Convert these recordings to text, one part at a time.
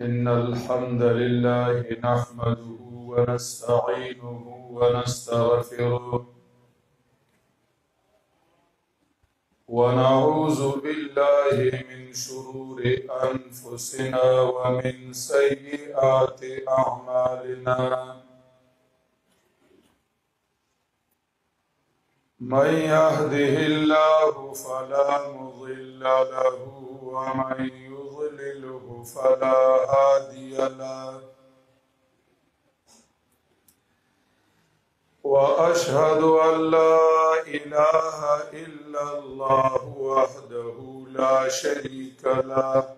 إن الحمد لله نحمده ونستعينه ونستغفره ونعوذ بالله من شرور أنفسنا ومن سيئات أعمالنا من يهده الله فلا مضل له ومن يضلله فلا هادي له وأشهد أن لا إله إلا الله وحده لا شريك له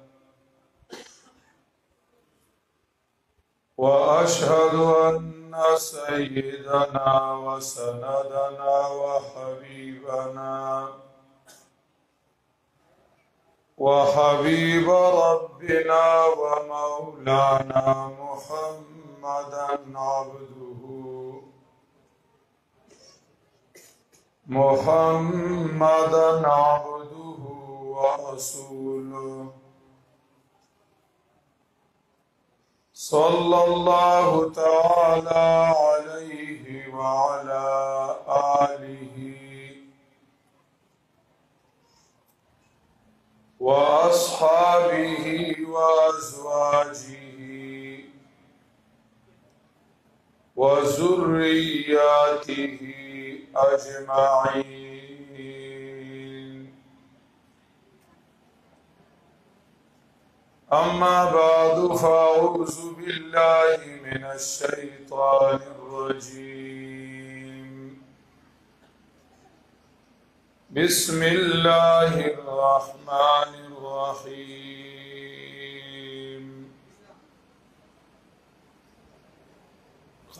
وأشهد أن سيدنا وسندنا وحبيب ربنا ومولانا محمدا عبده ورسوله صلى الله تعالى عليه وعلى آله وأصحابه وأزواجه وذرياته أجمعين أما بعد فأعوذ بالله من الشيطان الرجيم بسم الله الرحمن الرحيم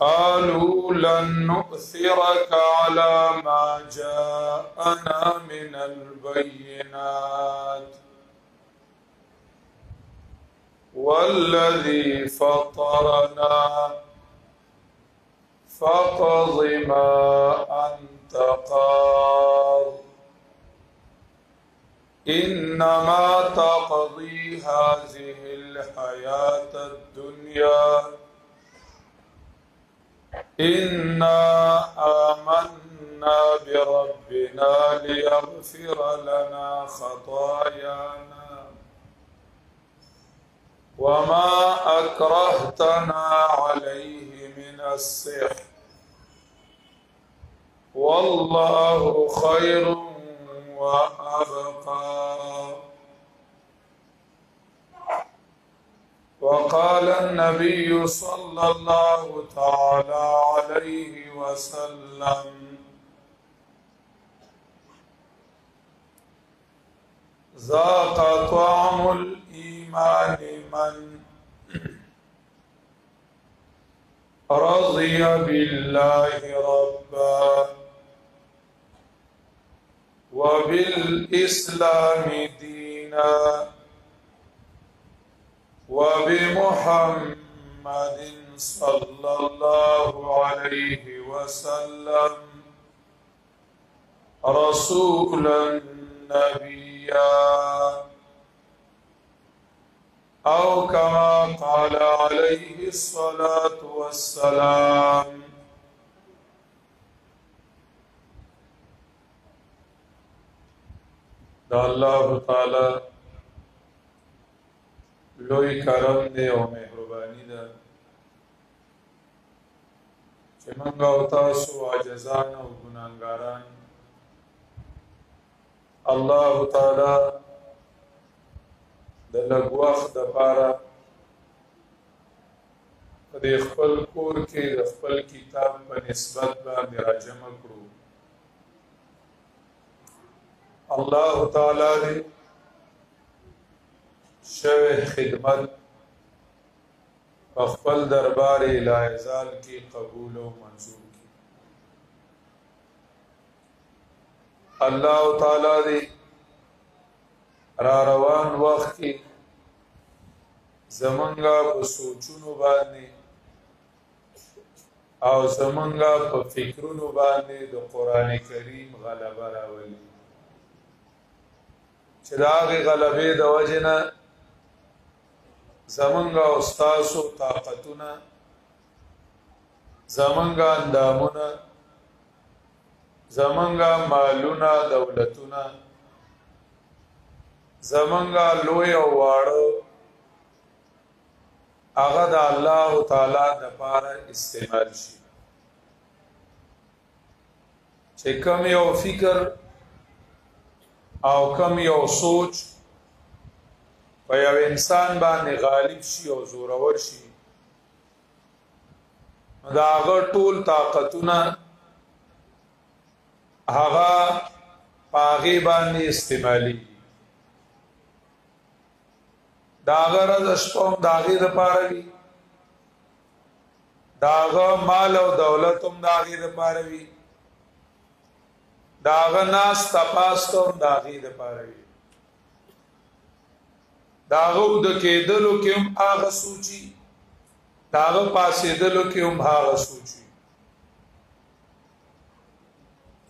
قالوا لن نؤثرك على ما جاءنا من البينات والذي فطرنا فاقض ما أنت قاض إنما تقضي هذه الحياة الدنيا إنا آمنا بربنا ليغفر لنا خطايانا وما أكرهتنا عليه من السحر والله خير وأبقى وقال النبي صلى الله تعالى عليه وسلم ذاق طعم الإيمان من رضي بالله ربا وبالإسلام دينا وبمحمد صلى الله عليه وسلم رسولا نبيا أو كما قال عليه الصلاة والسلام دا الله تعالى لوی کرم دی او مهربانی ده چې موږ او تاسو عاجزان او ګناهګاران الله تعالی د لږ وخت دپاره په دې خپل کور کې د خپل کتاب په نسبت باندې راجمع کړو الله تعالی دې شوه خدمت خپل دربار الهزال کی قبول و منظور کی الله تعالی دی را روان وخت کی زمنګا په سوچونو باندې او زمنګا په فکرونو باندې د قران کریم غلبه راولي چې دا غلبې د وجنه زمنګا استاسو طاقتونه زمنګا اندامونه زمنګا مالونه دولتونه زمنګا لوی او واړو هغه د الله تعالی د پاره استعمال شي چې کوم یو فکر او کوم یو سوچ په یو انسان باندې غالب شي او زورور شي دا هغه ټول طاقتونه هغه پاغي باندې استعمالي دا غرض شپم داغي د پاره وي داغه مال او دولت هم داغي د پاره وي داغه ناس تپاستم داغي د پاره وي داغه د کېدلو کې هم هغه سوچي داغه پاسېدلو کې هم هغه سوچي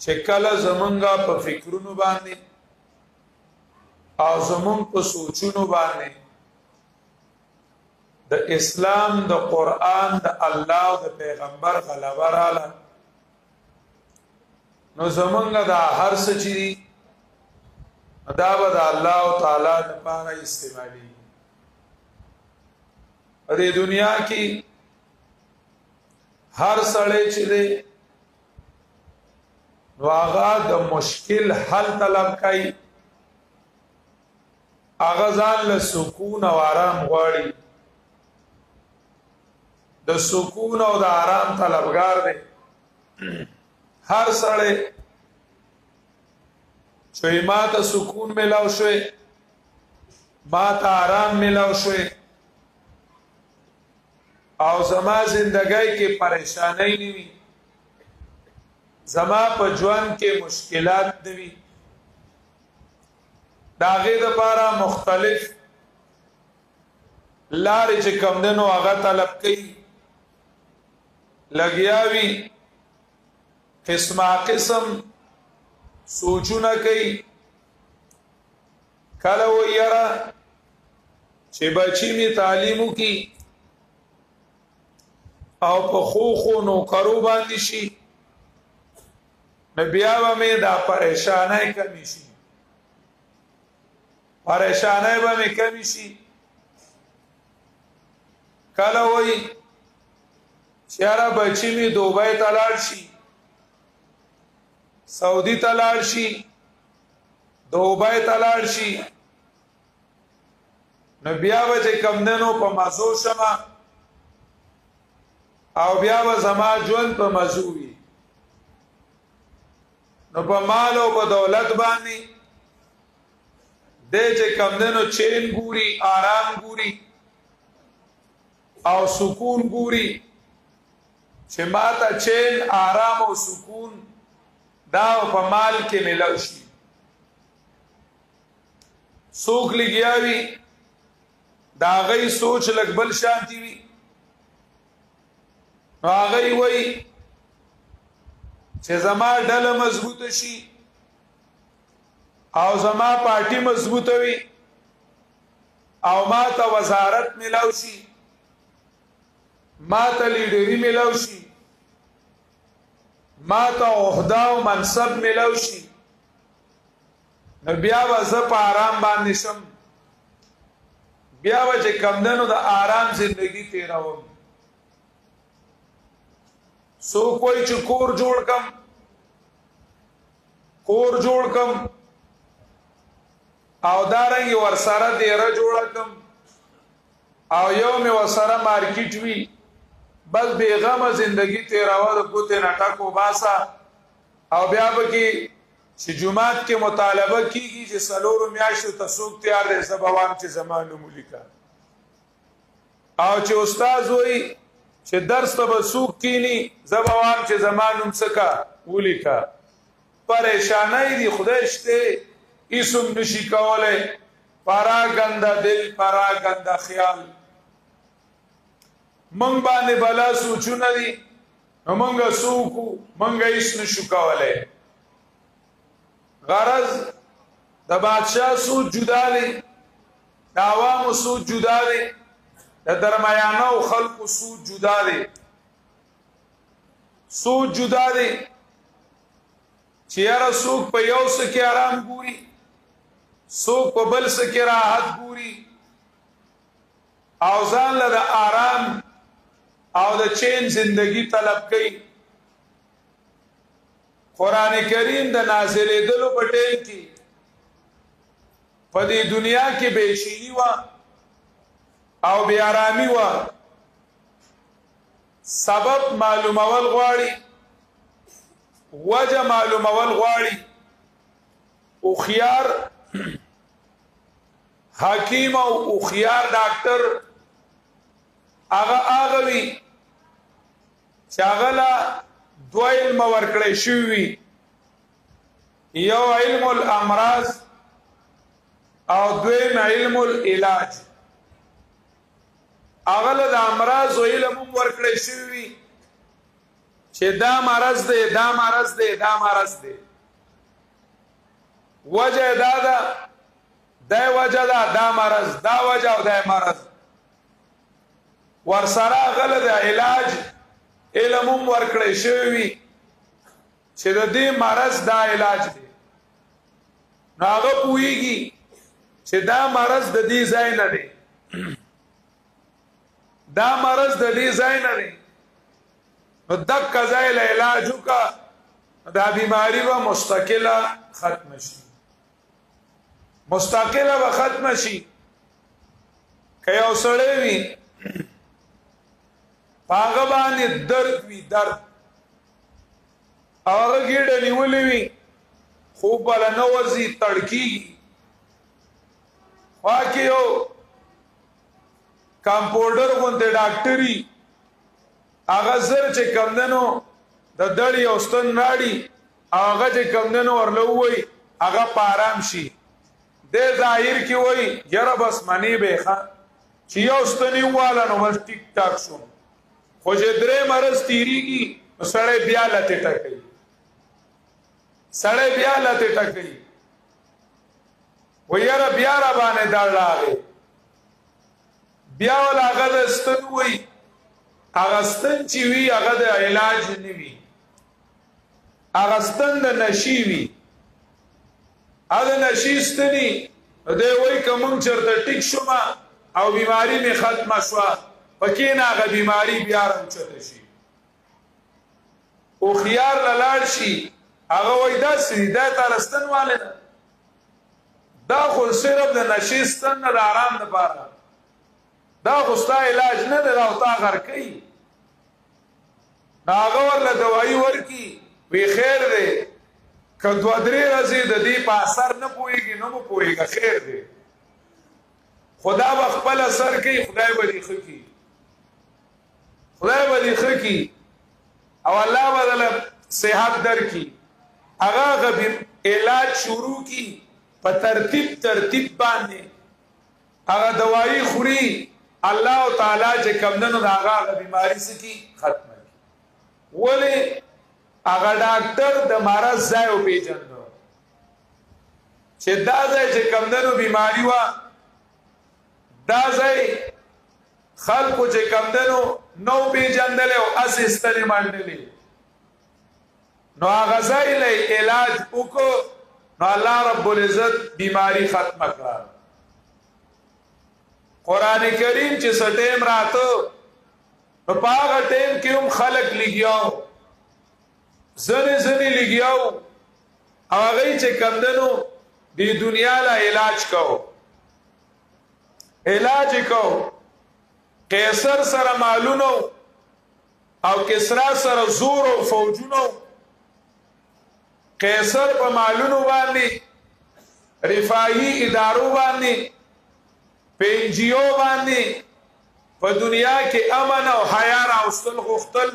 چې کله زمونږه په فکرونو باندې او زمونږ په سوچونو باندې د اسلام د قران د الله او د پیغمبر غلبه رااله نو زمونږه د هر څه چې دا به د الله تعالی لپاره استعمالي د دنیا کې هر سړی چې دی نو هغه د مشکل حل طلب کوي هغه ځان له سکون او آرام غواړي د سکون او د آرام طلبگار دی هر سړی چې ما ته سکون ملاو شوی ما ته آرام ملاو شوی او زما زندګۍ کې پریشانای نه وي زما په ژوند کې مشکلات نه وي داغه لپاره مختلف لارې چې کم دنو هغه طلب کوي لګیاوي قسم سوچونه کوي کله و یرا چې بچی می تعلیمو کی او په خو نو کرو باندې شي بیا به مې دا پریشانای کمی شي پریشانای به مې کمی شي کله وای چیارا بچی می دوبای تلاړ شي سعودي تلاړ شي دوبای تلاړ شي نو بیا به کم دنو په مزو شمه او بیا به زما ژوند په مزو وي نو په مال او په دولت باندې دې چې کم دنو چین ګوري آرام ګوري او سکون ګوري چې ماته چین آرام او سکون دا په مال کې ملو شي سوق لګیاوي دا غي سوچ لګبل شانتي وي هغه وي چې زما ډله مضبوطه شي او زما پارټي مضبوطه وي او ما ته وزارت ملو شي ما ته لیډری ملو شي ما ته عہده او منصب ملو شي نو بیا به زه په آرام باندې شم بیا به چې کمدنو د آرام زندگی تیروم سو کوئی چې کور جوړ کم او دارنګ ورسره دیره جوړ کم او یو می ورسره مارکیټ وی بس بیغمه زندگی تیراوه د کوته نټکو باسا او بیا به کې چې جمعات کې مطالبه کیږي چې سلورو میاشتو تسوق تیار دی سبوام چې زمانو ملکا او چې استاد وای چې درس ته بسوق کینی زبوام چې زمانو مسکا ولیکا پریشانای دی خدای شته ایسم نشی کوله پارا گندا دل پارا گندا خیال منگ باندې بلا سوچونه دي منګه سوکو منګه ایس نشو کوله غرض د بادشاہ سوچ جدا دي د عوامو سوچ جدا دي د درمیانه او خلق سود جدا دی سود جدا دی چې یاره څوک په یو څه کې آرام ګوري څوک په بل څه کې راحت ګوري او ځان له د آرام او د چین زندگی طلب کوي قرآن کریم د نازلېدلو په ټیم کې په دې دنیا کې بېشیني وه او بې آرامي وه سبب معلومول غواړي وجه معلومول غواړي هوښیار حکیم او هوښیار ډاکټر هغه وي چې هغه له دوه علم ورکړی شوي وي یو علم الامراض او دویم علم العلاج هغه له د امراض علم هم ورکړی شوي وي چې دا مرض دی دا مرض دی دا مرض دی وجه دا ده دا وجه ده دا مرض دا وجه او دا مرض ورسره غل د علاج علم هم ورکړی شوی وي چې د دې مرض دا علاج دی نو هغه پوهیږي چې دا مرض د دې ځای نه دی دا مرض د دې ځای نه دی نو دک ځای له علاج وکړه دا بیماری به مستقله ختم شي مستقله به ختم شي که یو سړی وي پاغه باندې درد وی درد هغه ګیډه نیولې وي خوب بل نه ورځي تړکیږي واکه یو کمپاوډر غونډه ډاکټري هغه زر چې کمندنو د دړی او ستن راړي هغه چې کمندنو ورلوي هغه پارام شي د ظاهر کې وای یره بس منی به ښه چې یو ستنی واله نو بس ټیک ټاک شو خو چې درې مرز تیریږي سړی بیا لته ټکوي سړی بیا لته ټکوي و یاره بیا را باندې دړ راغی بیا ول هغه د ستن وای هغه ستن چې وی هغه د علاج نه وی هغه ستن د نشي وی هغه نشي ستنی دوی وای کوم چرته ټیک شوما او بیماری می ختمه شو پکې نه هغه بیماری بیا راوچته شي او خيار لاړ شي هغه وای دا سیده ترستن والے دا خو صرف د نشستن د آرام لپاره دا خو ستا علاج نه دی او تا غر کوي هغه ورله دوايي ورکی وی خیر دی که دو درې ورځې د دې په اثر نه پوهېږي نو مو پوهېږه خیر دی خدا به خپل اثر کوي خدای به دې ښه کړي خدای به دې ښه کړي او الله به دله صحت درکړي هغه علاج شروع کړي په ترتیب باندې هغه دوايي خوري الله تعالی چې کمندنو د هغه بیماری سکی ختمه کړي ولې هغه ډاکټر د مرض ځای او پیژندو چې دا ځای چې کمندنو بیماری وا دا ځای خلکو چې کمندنو نو پیژندل او اسستل منډلې نو هغه ځای له علاج وکړو نو الله رب العزت بیماری ختمه کړه قران کریم چې سټیم راته په هغه ټیم کې هم خلق لګیاو زنی لګیاو او هغه چې کمندنو د دنیا لا علاج کو قیصر سره مالونو او کسرا سره زور او فوجونو قیصر په مالونو باندې رفاهي ادارو باندې پنجیو باندې په دنیا کې امن او حیا راوستل غوښتل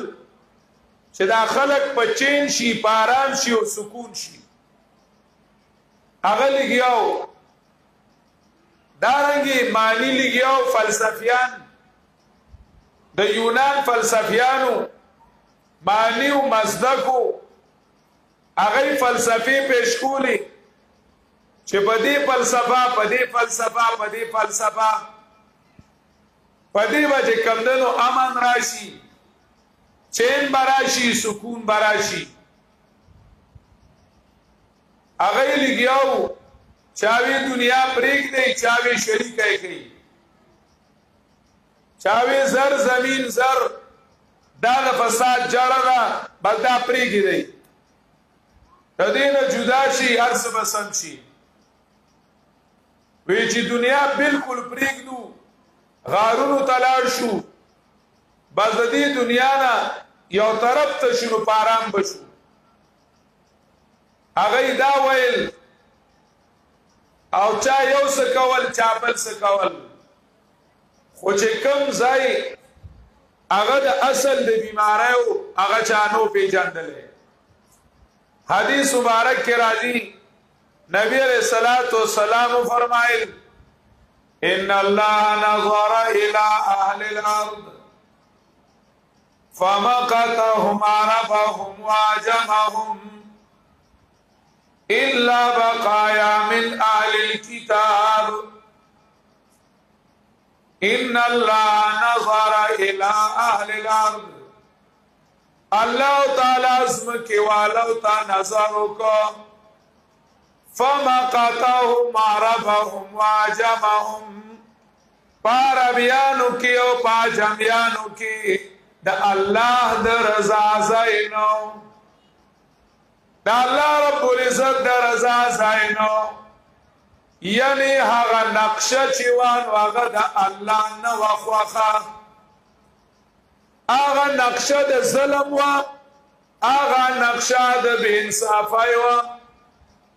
چې دا خلق په چین شي پارام شي او سکون شي هغه لګیاو دارنګي معنی لګیاو فلسفیان د یونان فلسفیانو معنی او مصدقو هغه فلسفي پیش کولی چې په دې فلسفه پدې به کمدنو امن راشي چین براشي سکون براشي هغه لګیاو چاوي دنیا پریک دی چاوي شریکای کوي چاوي زر زمین زر دا فساد جړه بل دا پریک دی تدین جدا شي ارس بسن شي وی چې دنیا بالکل پریک دو غارونو تلاړ شو بس د دې دنیا نه یو طرف ته شنو پارام بشو هغه دا ویل او چا یو څه کول چا بل څه کول خو چې کوم ځای هغه د اصل د بیماریو هغه چا نو پیژندلې حدیث مبارک کې راځي نبی علیہ الصلوۃ والسلام فرمایل ان الله نظر الى اهل الارض فمقتهم عرفهم واجمهم الا بقايا من اهل الكتاب ان الله نظر الى اهل الارض الله تعالی اسم کی والو تا نظر کو فمقتهم عرفهم واجمهم پاربیانو کی او پاجمیانو کی دا الله د رضا زینو دا الله رب العزت د رضا زینو یعنی هغه نقشه چې وان هغه د الله نه واخوخه هغه نقشه د ظلم وا هغه نقشه د بے انصافی وا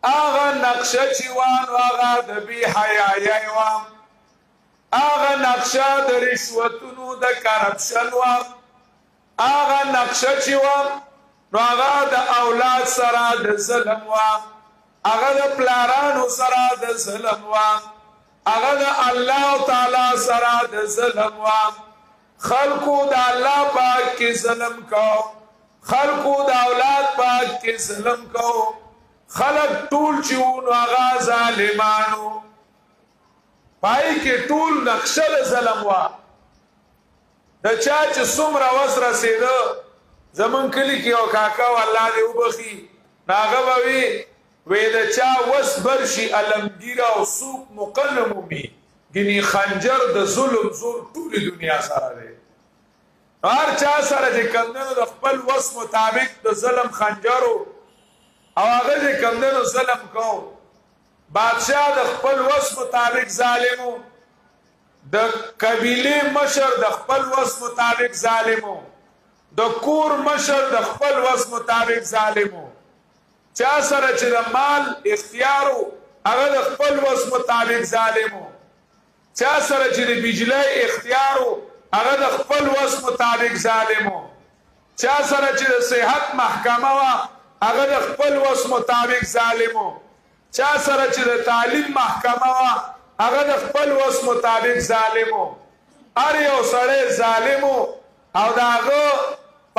هغه نقشه چې وان هغه د بی حیايي وا هغه نقشه د رشوتونو د کرپشن وا هغه نقشه چې وا نو هغه د اولاد سره د ظلم وا هغه د پلارانو سره د ظلم وا هغه د الله تعالی سره د ظلم وا خلقو د الله پاک کې ظلم کو خلقو د اولاد پاک کې ظلم کو خلق ټول چون هغه ظالمانو پای کې ټول نقشه د ظلم وا د چا چې څومره وس رسیدو زمون کلی کې او کاکا والله دې وبخي ناغه وی وې د چا وس برشي علمگیر او سوق مقلمومي ګني خنجر د ظلم زور ټول دنیا سره دی هر چا سره چې کمندونو د خپل وس مطابق د ظلم خنجرو او هغه چې کمندونو ظلم کو بادشاہ د خپل وس مطابق ظالمو د قبيله مشر د خپل وس مطابق ظالمو د کور مشر د خپل وس مطابق ظالمو چا سره چې د مال اختیارو هغه د خپل وس مطابق ظالمو چا سره چې د بجلی اختیارو هغه د خپل وس مطابق ظالمو چا سره چې د صحت محکمه وا هغه د خپل وس مطابق ظالمو چا سره چې د تعلیم محکمه وا هغه د خپل وس مطابق ظالمو هر یو سره ظالمو او داغه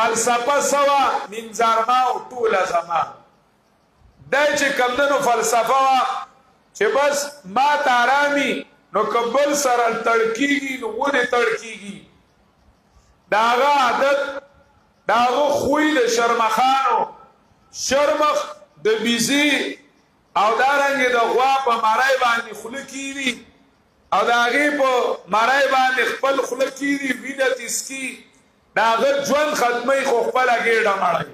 فلسفه سوا منظرما او طول زمان دای چې کمدنو فلسفه وا چې بس ما تارامي نو قبل سره تړکیږي نو ونه تړکیږي داغه عادت داغه خوې د شرمخانو شرمخ د بيزي او دارنګ د غوا په مړای باندې خلکيري او داغه په مړای باندې خپل خلکيري وینت اسکی داغه ژوند ختمي خو خپل اگېډه مړای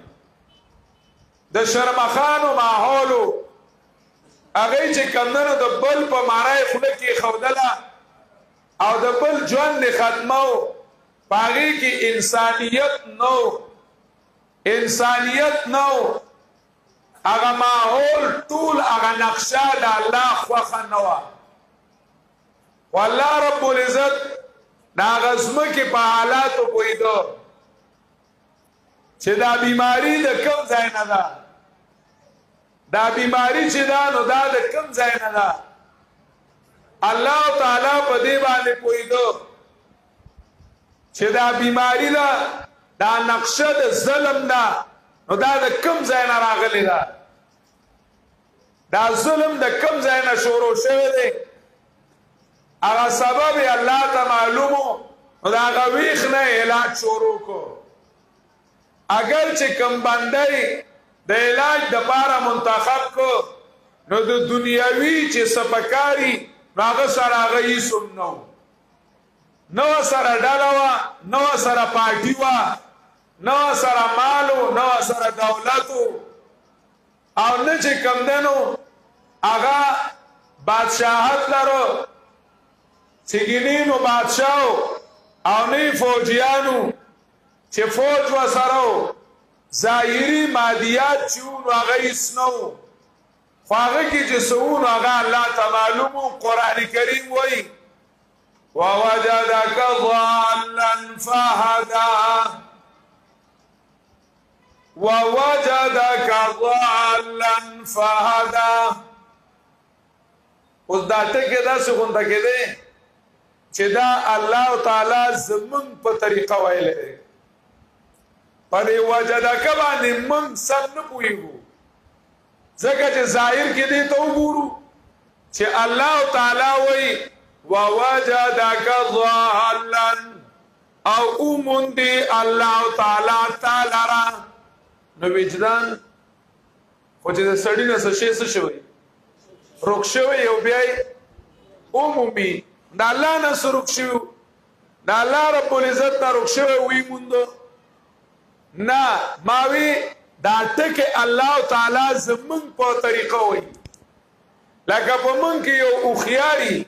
د شرمخانو ماحولو هغه چې کمنو د بل په مارای خوله کې خودله او د بل ژوند ختمو پاغي کې انسانيت نو هغه ماحول ټول هغه نقشه د الله خوخه نو والله رب العزت دا غزمه کې په حالاتو پویدو چې دا بیماری د کم ځای نه ده دا بیماری چې دا نو دا د کم ځای نه ده الله تعالی په دې باندې پویدو چې دا بیماری ده دا نقشه د ظلم ده نو دا د کم ځای نه راغلی ده دا ظلم د کم ځای نه شروع شوی دی هغه سبب الله ته معلومو نو دا غویخ نه علاج شروع کو اگر چې کم باندې د علاج د پاره منتخب کو نو د دنیاوی چې سپکاری هغه سره هغه یې سم نو سره ډالوا نو سره پارټي وا نو سره مالو نو سره دولتو او نه چې کم دنو هغه بادشاہت لرو سګینینو بادشاہو او نه فوجیانو چې فوج وسرو ظاهری مادیات چون هغه اسنو خو هغه کې چې سون هغه الله تعالی معلوم قران کریم وایي ووجدك ضالا فهدى ووجدك ضالا فهدى اوس دا ټکي دا څنګه کې دي چې دا الله تعالی زمون په طریقه وایي پدې وجدک باندې من سم نه پويګو ځکه چې ظاهر کې دې ته وګورو چې الله تعالی وایي ووجدک ضالا او اومندي الله تعالی را نو وجدان خو چې سړی نه څه شوی روک شوی یو بیا عمومي دا الله نه سرک شوی دا الله رب العزت نه روک شوی وی مونږ نه ماوی دا ټکه الله تعالی زمون په طریقه وي لکه په مونږ کې یو خياري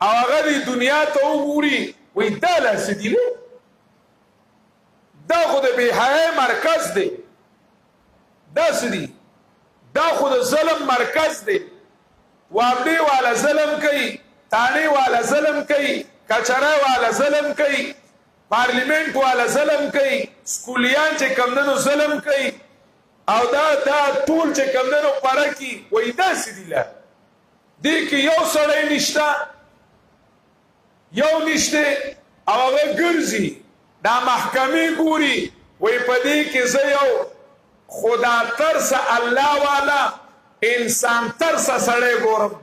او هغه د دنیا ته وګوري وې دا لاسدي دا خو د بهای مرکز دی دا سدي دا خو د ظلم مرکز دی وابلی والا ظلم کوي تانی والا ظلم کوي کچره والا ظلم کوي پارلیمنت والا ظلم کوي سکولیان چې کمندونو ظلم کوي او دا ټول چې کمندونو پرکی وای دا سدي لا دې کې یو سړی نشتا یو نشته او هغه ګرځي دا محکمې ګوري وای پدې کې زه یو خدا ترس الله والا انسان ترس سړی ګورم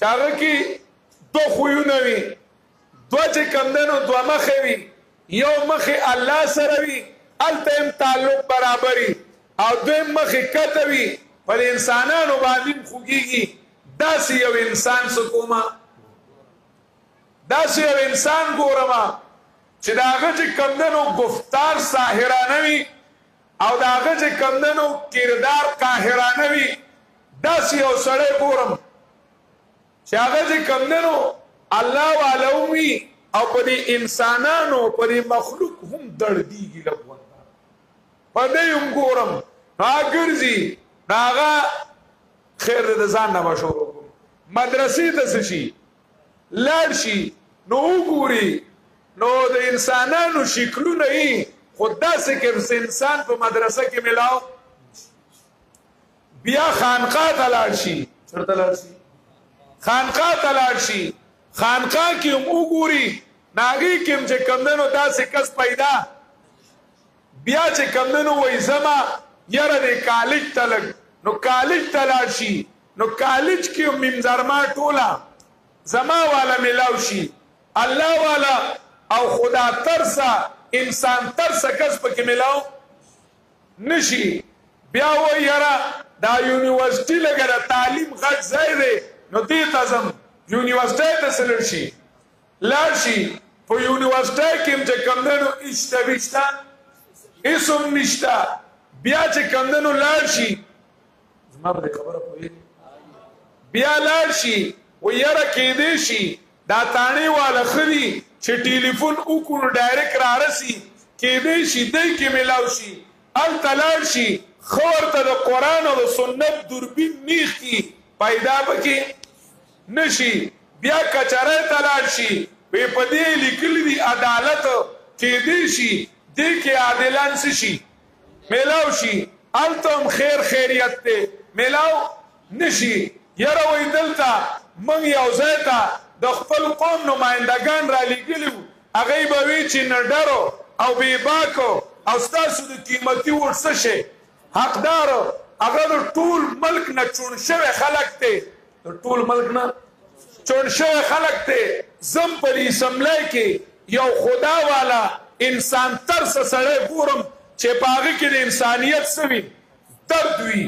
چاغه کې دو خوونه وي دو چې کمدنو دو مخه وي یو مخه الله سره وي التم تعلق برابرۍ او دویم مخه کته وي پر انسانانو باندې خوږيږي داسې یو انسان سکوما داسې یو انسان ګورما چې داغه چې کمدنو گفتار ساحرانه وي او داغه چې کمدنو کردار قاهرانه وي داسې یو سړی ګورم چې هغه چې کمدنو الله والومي او په دې انسانانو په دې مخلوق هم دړديږي لګون په دې هم ګورم راګرځي هغه خیر د ځان نه بشورو مدرسې ته شي لاړ شي نو ګوري نو د انسانانو شکلونه یې خدا سے کہ انسان په مدرسه کې ملاو بیا خانقاه ته لاړ شي چرته لاړ شي خانقاه ته لاړ شي خانقاه کې وګوري ناګي کې چې کمندونو داسې کس پیدا بیا چې کمندونو وای زما یاره د کالج تلګ نو کالج ته لاړ شي نو کالج کې ممزرما ټولا زما والا ملاو شي الله والا او خدا ترسا انسان ترسا کس پکې ملاو نشي بیا وای یاره دا یونیورسيټي لګره تعلیم غټ ځای دی نو دې تاسو یونیورسيټي ته سلل شي لاړ شي په یونیورسيټي کې چې کمندونو اشتبشتا اسم نشتا بیا چې کمندونو لاړ شي زما به خبره کوي بیا لاړ شي و یاره کې دې شي دا تانی والا خري چې ټلیفون وکړو ډایرکټ رارسي کې دې شي دې کې ملاو شي ال تلال شي خور ته د قران او سنت دوربین نیخ کی پیدا پکې نشي بیا کچره تلال شي په پدې لیکل دي عدالت کې دې شي دې کې عادلان شي ملاو شي التم خیر خیریت ته ملاو نشي یره وې دلته من یو ځای د خپل قوم نمائندگان را لګلیو هغه به وی چې نډرو او بې باکو او ستاسو د قیمتي ورڅ شي حقدار هغه د ټول ملک نه چون شوی خلک ته د ټول ملک نه چون شوی خلک ته زم پر اسمبلی کې یو خدا والا انسان ترس سره ګورم چې پاغه کې د انسانیت سوي درد وي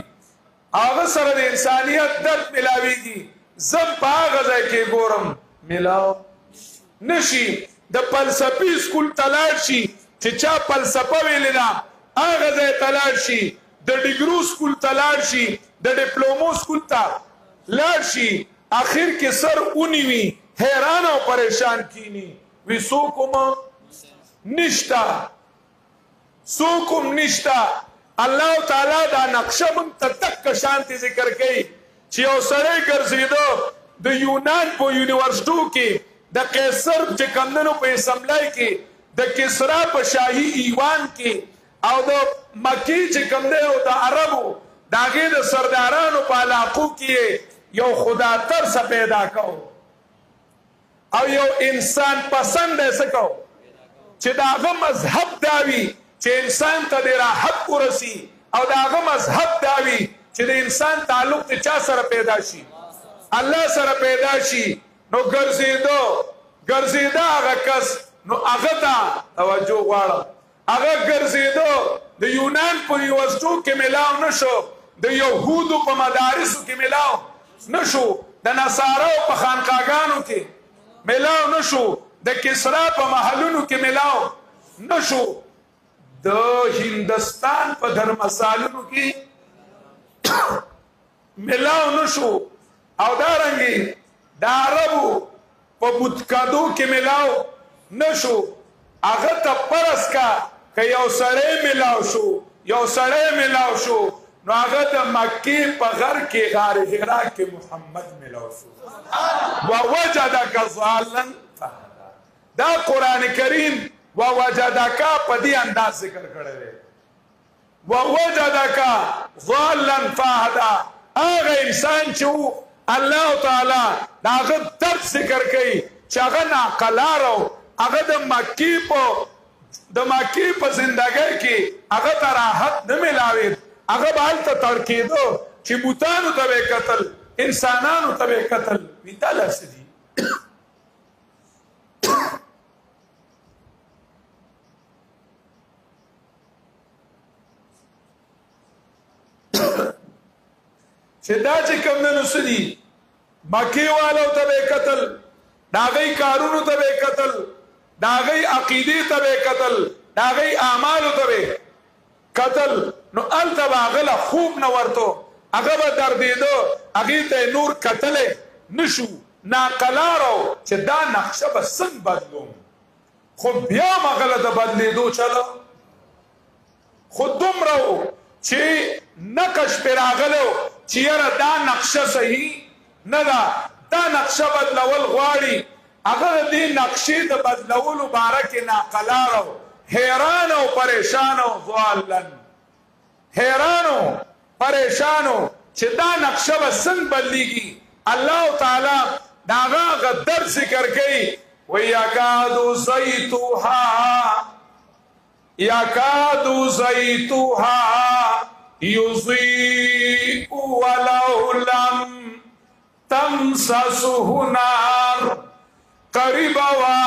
هغه سره د انسانیت درد ملاويږي زم پاغه ځای کې ګورم ملاو نشي د فلسفي سکول تلاړ شي چې چا فلسفه ویل نه هغه ځای تلاړ شي د ډیګرو سکول تلاړ شي د ډیپلومو سکول ته لاړ شي اخر کې سر اونی وي حیران او پریشان کینی وی سوکم نشتا سوکم نشتا الله تعالی دا نقشه من تک شانتی ذکر کړي چې یو سړی ګرځیدو د یونان په یونیورسيټو کې د قیصر چې کمندونو په اسمبلی کې د کسرا په شاهي ایوان کې او د مکی چې کمندونو د عربو داګه د سردارانو په علاقو کې یو خدا ترس پیدا کو او یو انسان پسند سکو چې داغه مذهب داوي چې انسان ته د راحت ورسي او داغه مذهب داوي چې د انسان تعلق ته چا سره پیدا شي الله سره پیدا شي نو ګرځیدا هغه کس نو هغه ته توجه غواړم هغه ګرځیدو د یونان په یونیورسيټو کې ملاو نشو د يهودو په مدارسو کې ملاو نشو د نصارو په خانقاګانو کې ملاو نشو د کسرا په محلونو کې ملاو نشو د هندستان په دھرمسالونو کې ملاو نشو او دارنګي د عربو په بوتکادو کې ملاو نشو هغه ته پرس کا که یو سړی ملاو شو نو هغه د مکی په غر کې غار حرا کې محمد ملاو شو ووجدک ضالا فهدا دا قران کریم ووجدک په دې انداز ذکر کړی دی ووجدک ضالا فهدا هغه انسان چې الله تعالی داغه درد ذکر کوي چې هغه ناقلارو هغه د مکی په زندګۍ کې هغه ته راحت نه ملاوي هغه به هلته تړ کېدو چې بوتانو ته به قتل انسانانو ته به قتل وي دا لاسې دي چې دا چې کوم نه سدي مکی والو ته به قتل داغي کارونو ته به قتل داغي عقیده ته به قتل داغي اعمال ته به قتل نو التبا غلا خوب نه ورته هغه به دردیدو هغه ته نور قتل نشو ناقلارو چې دا نقشه به سن بدلوم خو بیا مغله د بدلیدو چلو خود دومره چې نقش پراغلو چې یاره دا نقشه صحیح نه ده دا نقشه بدلول غواړي هغه دې نقشې د بدلولو باره کې ناقلارو حیران او پریشان او ضالن حیرانو پریشانو چې دا نقشه به څنګه بدلیږي الله تعالی داغه غدر ذکر کوي ويكاد زيتها يضيء ولو لم تمسسه نار قریبا وا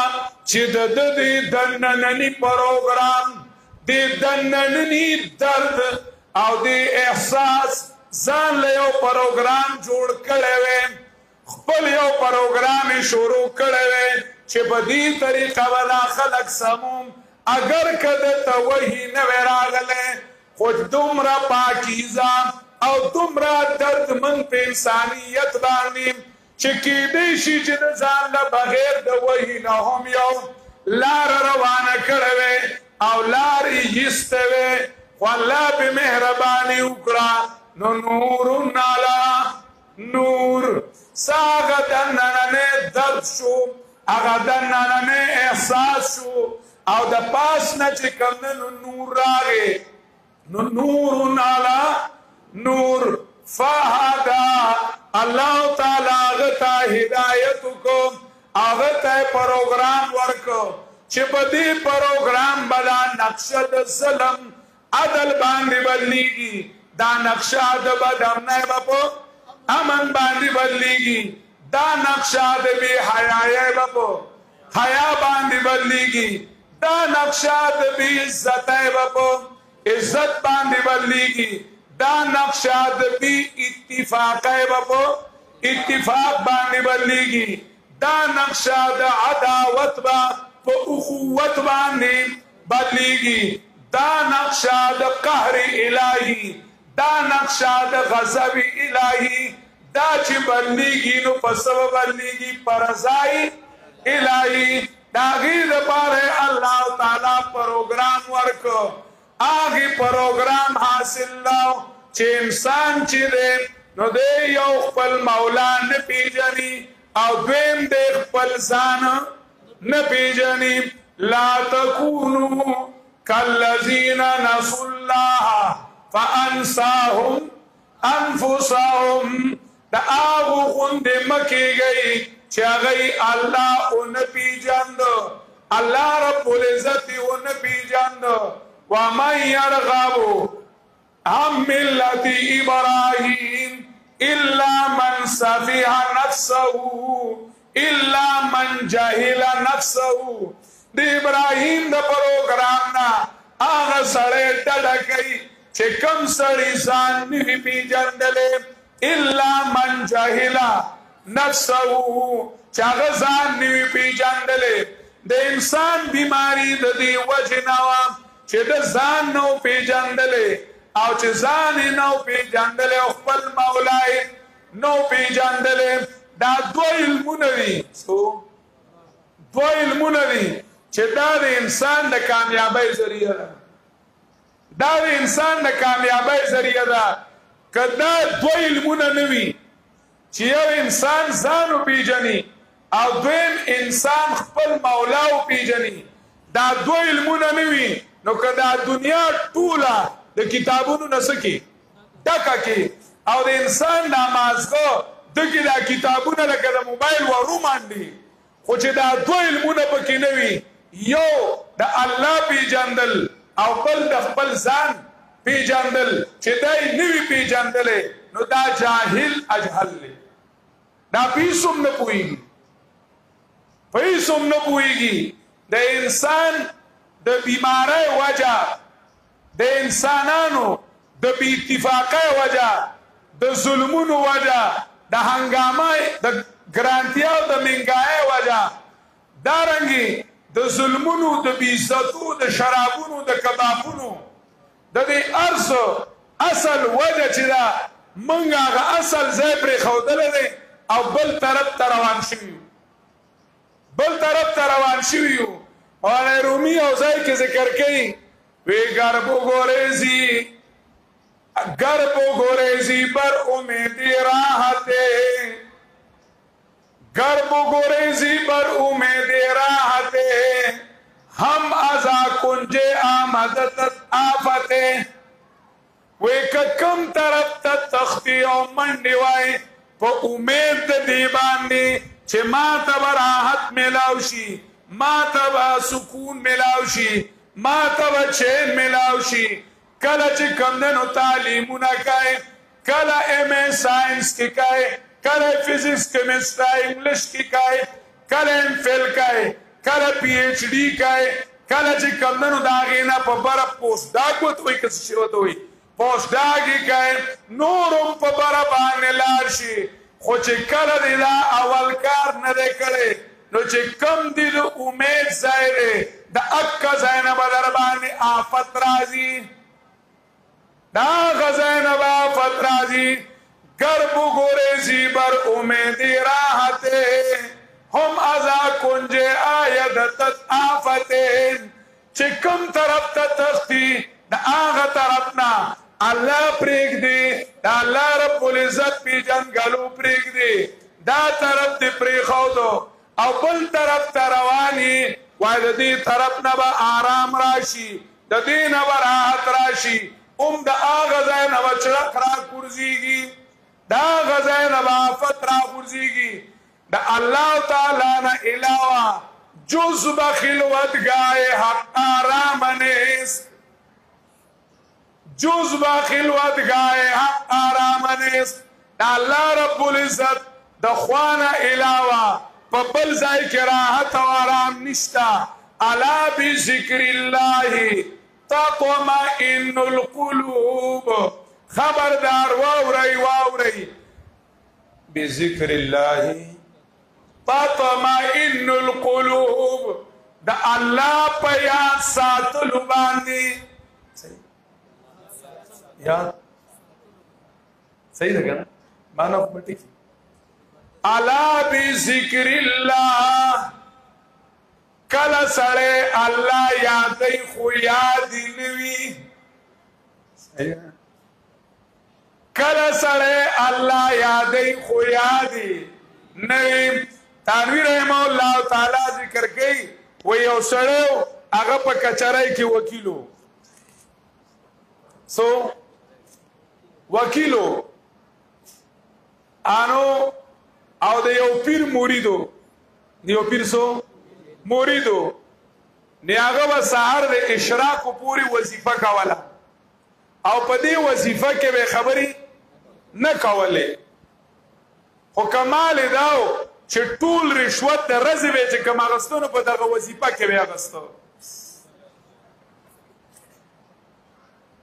چې د دې دنننی پروګرام د دنننی درد او د احساس ځان له یو پروګرام جوړ کړی وي خپل یو پروګرام شروع کړی وي چې په دې طریقه ولا خلق سموم اگر کده ته وਹੀ نه راغله خو دومره پاکیزه او دومره دردمن په انسانیت باندې چې کېدې شي چې د ځان له بغیر د وਹੀ نه هم یو لار روانه کړې او لار یې ایستوي والله به مهرباني وکړه نو نور نالا نور ساغه دننه درد شو هغه دننه احساس شو او د پاس نه چې کوم نور راغی نو نور نالا نور فهدا الله تعالی غتا هدایت کو هغه ته پروګرام ورکو چې په دې پروګرام بلا نقشه د ظلم عدل باندې بدلیږي دا نقشه د بدم نه په امن باندې بدلیږي دا نقشه د بی حیاي بپو حیا باندې بدلیږي دا نقشه د بی عزت بپو عزت باندې بدلیږي دا نقشه د بی اتفاق بپو اتفاق باندې بدلیږي دا نقشه د عداوت با په اخوت باندې بدلیږي دا نقشه د قهر الهی دا نقشه د غضب الهی دا چې بدلیږي نو په سبب بدلیږي پرځای الهی دا غیر لپاره الله تعالی پروګرام ورکو هغه پروګرام حاصل لاو چې انسان چې دی نو دی یو خپل مولا نه پیژني او دویم دی خپل ځان نه پیژني لا تکونو کالذین نسوا الله فانساهم انفسهم دا آغو خوند مکی گئی چې هغه الله او نه پیژاندو الله رب العزت او نه پیژاندو ومن يرغب عن ملة إبراهيم إلا من سفه نفسه إلا من جهل نفسه د ابراهیم د پروګرام نا هغه سره ډډکې چې کوم سړي ځان نه پیژندلې الا من جهل نفسه چې هغه ځان نه پیژندلې د انسان بیماری د دې وجنا چې د ځان نو پیژندلې او چې ځان نو پیژندلې خپل مولای نو پیژندلې دا دوه علمونه دي دوه علمونه دي چې دا د انسان د کامیابی ذریعہ ده دا د انسان د کامیابی ذریعہ ده کدا دوه علمونه نوي چې یو انسان ځان پیژني او دویم انسان خپل مولا پیژني دا دوه علمونه نوي نو کدا دنیا ټوله د کتابونو نسکی ډکه کې او د انسان نمازګو دغه د کتابونو لکه د موبایل ورو باندې خو چې دا دوه علمونه پکې نوي یو د الله پیژندل او بل د خپل ځان پیژندل چې دای نوی پیژندل نو دا جاهل اجهل دا پیسوم نه پويږي د انسان د بیماری وجہ د انسانانو د بی اتفاقی وجہ د ظلمونو وجہ د هنګامای د ګرانتیا د منګای وجہ دارنګي د ظلمونو د بیزتو د شرابونو د کبابونو د دې ارز اصل وجه چې دا منګه اصل ځای پر خودل دي او بل طرف ته روان شوی او رومي او ځای کې ذکر کوي وی ګربو ګورېزي بر امید راحته گرب گریزی بر امید راحتے ہم ازا کنجے آمدت آفتے ویک کم طرف تا تختی او منڈی وائی پا امید دیباندی چھ ما تبا راحت ملاوشی ما تبا سکون ملاوشی ما تبا چین ملاوشی کلا چھ کمدنو تعلیمونا کائے کلا ایم اے سائنس کی کائے کله فزکس کیمستری انګلیش کی کای کله ایم فل کای کله پی ایچ ڈی کای کله چې کمنو داغینا په بره پوسټ ډاک وته کس شي وته پوسټ ډاګی کای نورم په بره باندې لار شي خو چې کله دا اول کار نه کړي نو چې کم دي د امید ځای د اک ځای نه بدر باندې آفت راځي دا غزاین آفت راځي گرب گریزی بر امید راحتے ہم ازا کنجے آیدتت آفتین چکم طرف تا تختی دا آغا طرفنا اللہ پریگ دی دا اللہ رب العزت پی جنگلو پریگ دی دا طرف دی پریخودو او بل طرف تا روانی وید دی طرف نبا آرام راشی دا دی نبا راحت راشی دا آغا زین نبا چرک را کرزیگی دا غزای نبافت را خورزیگی دا اللہ تعالی نا علاوہ جز بخلوت گائے حق آرام نیست جز بخلوت گائے حق آرام نیست دا اللہ رب العزت د خوانه علاوه په بل ځای کې راحت او آرام نشته. الا بذکر الله تطمئن القلوب. خبردار واورئ بذکر الله تطمئن القلوب. د الله په یاد ساتلو باندې یاد صحیح ده کنه معنا پټی. الا بذکر الله کله سره الله یادای خو یاد نوي. کله سره الله یادای خو یاد نوي. تنویر رحم الله تعالی ذکر کوي و یو سره هغه په کچرای کې وکیلو سو وکیلو انو او د یو پیر مریدو دیو پیر سو مریدو نه هغه به سحر د اشراق پوری وظیفه کوله او په دې وظیفه کې به خبري نه کوله. خو کمال داو چې ټول رشوت د رزي به چې کوم غستونه په دغه وظیفه کې به غستو.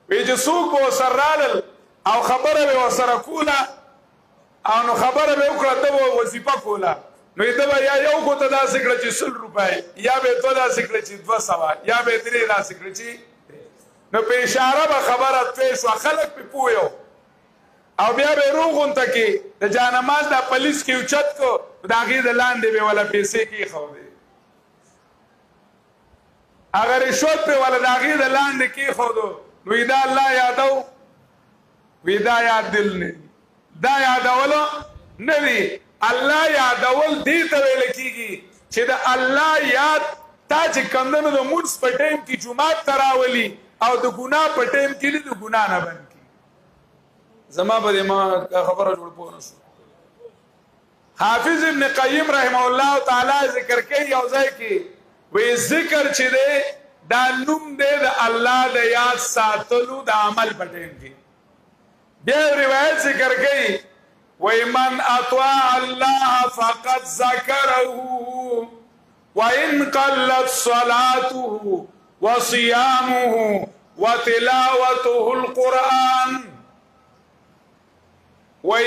وی چې څوک به سرال او خبره به وسره کوله او نو خبره به وکړه ته وظیفه کوله نو دا یا یو کو ته دا سکړه چې 100 روپۍ یا به ته دا سکړه چې 200 یا به درې دا سکړه چې نو په اشاره به خبره ته شو خلک په پویو او بیا به روغون ته کې د جانماز د پولیس کې اوچت کو دا غي د لاندې به ولا پیسې کې خو دي اگر رشوت په ولا دا غي د لاندې کې خو دو نو دا الله یادو ودا یاد دل نه دا یادول نه وی الله یادول دې ته ویل کیږي چې دا الله یاد تا چې کمندونو د مونږ په ټیم کې جمعه تراولي او د ګناه په ټیم کې د ګناه نه بن کی زما به ما خبره جوړ پونه شو. حافظ ابن قیم رحمه الله تعالی ذکر کوي یو ځای کې وی ذکر چې دی دا نوم دی د الله د یاد ساتلو د عمل په ټیم کې. بیا روایت ذکر کوي وَمَنْ أَطَاعَ اللَّهَ فَقَدْ ذَكَرَهُ وَإِنْ قَلَّتْ صَلَاتُهُ وَصِيَامُهُ وَتِلَاوَتُهُ الْقُرْآنِ. وی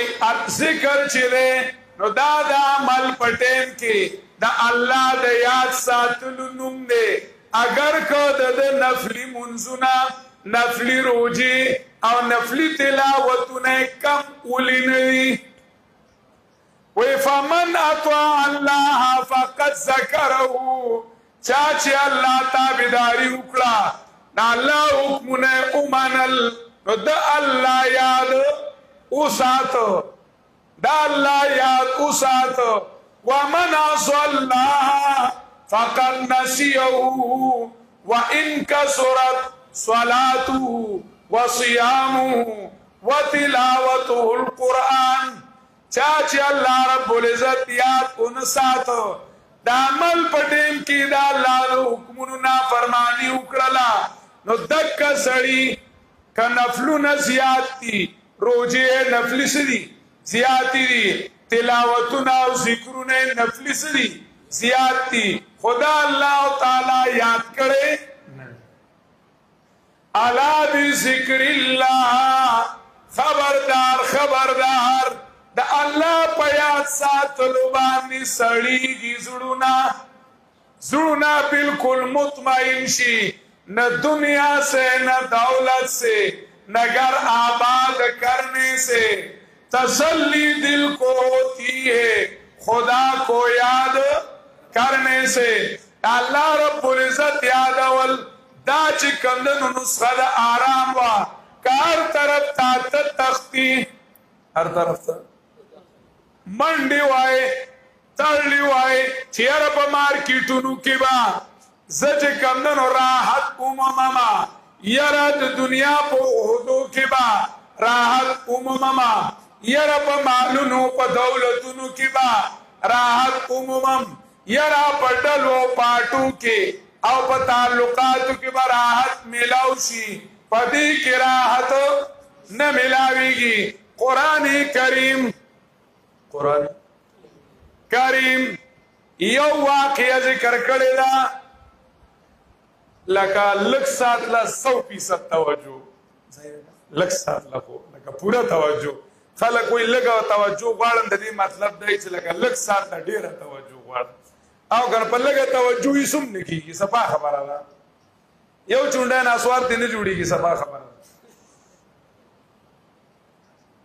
ذکر چې دی نو دا د عمل په ټیم کې د الله د یاد ساتلو نوم دی. اگر که د نفلی منځونه نفلی روجي او نفلی تلاوتونه کم ولینوي. وی فمن اطاع الله فقد ذکره چا چې الله تابعداري وکړه د الله حکمونه ومنل نو د الله یاد وساتو د الله یاد وساتو. ومن عصى الله فقد نسيه وإن كثرت صلاته وصيامه وتلاوته القرآن. چاچ الله رب العزت یاد انساتو دا عمل پټیم کې دا الله د حکمونو نافرمانی وکړه نو دک سړی ک نفلونه زیات دي روزه نفلی سدي زیات دي تلاوتونه او ذکرونه نفلی سدي زیات دي خدا الله تعالی یاد کړي. الا بذکر الله خبردار د الله په یاد ساتلو باندې سړیږي زړونه بالکل مطمئن شي نہ دنیا سے نہ دولت سے نہ گھر آباد کرنے سے تسلی دل کو ہوتی ہے خدا کو یاد کرنے سے. اللہ رب العزت یادول دا چې کمدنو نسخه د آرام وا که هر طرف تا تختی هر طرف تا منډي وای تړلی وای چیر په مارکیټونو کې با زج کمدنو راحت اومما یره د دنیا په هدو کې با راحت اومما یره په مالونو په دولتونو کې با راحت اومم یره په ډلو پاټو کې او په تعلقاتو کې براحت ملاو شي پدې کې راحت نه ملاويږي. قران کریم کریم یو واقعه ذکر کړی دا لکه لږ سات لا 100% توجه لږ سات لا خو لکه پوره توجه خلک وایي لږه توجه غواړم د دې مطلب دی چې لکه لږ سات لا ډېره توجه غواړم او که په لږه توجه یې سم نه کېږي صفا خبره ده یو چونډی ناسوار دې نه جوړېږي صفا خبره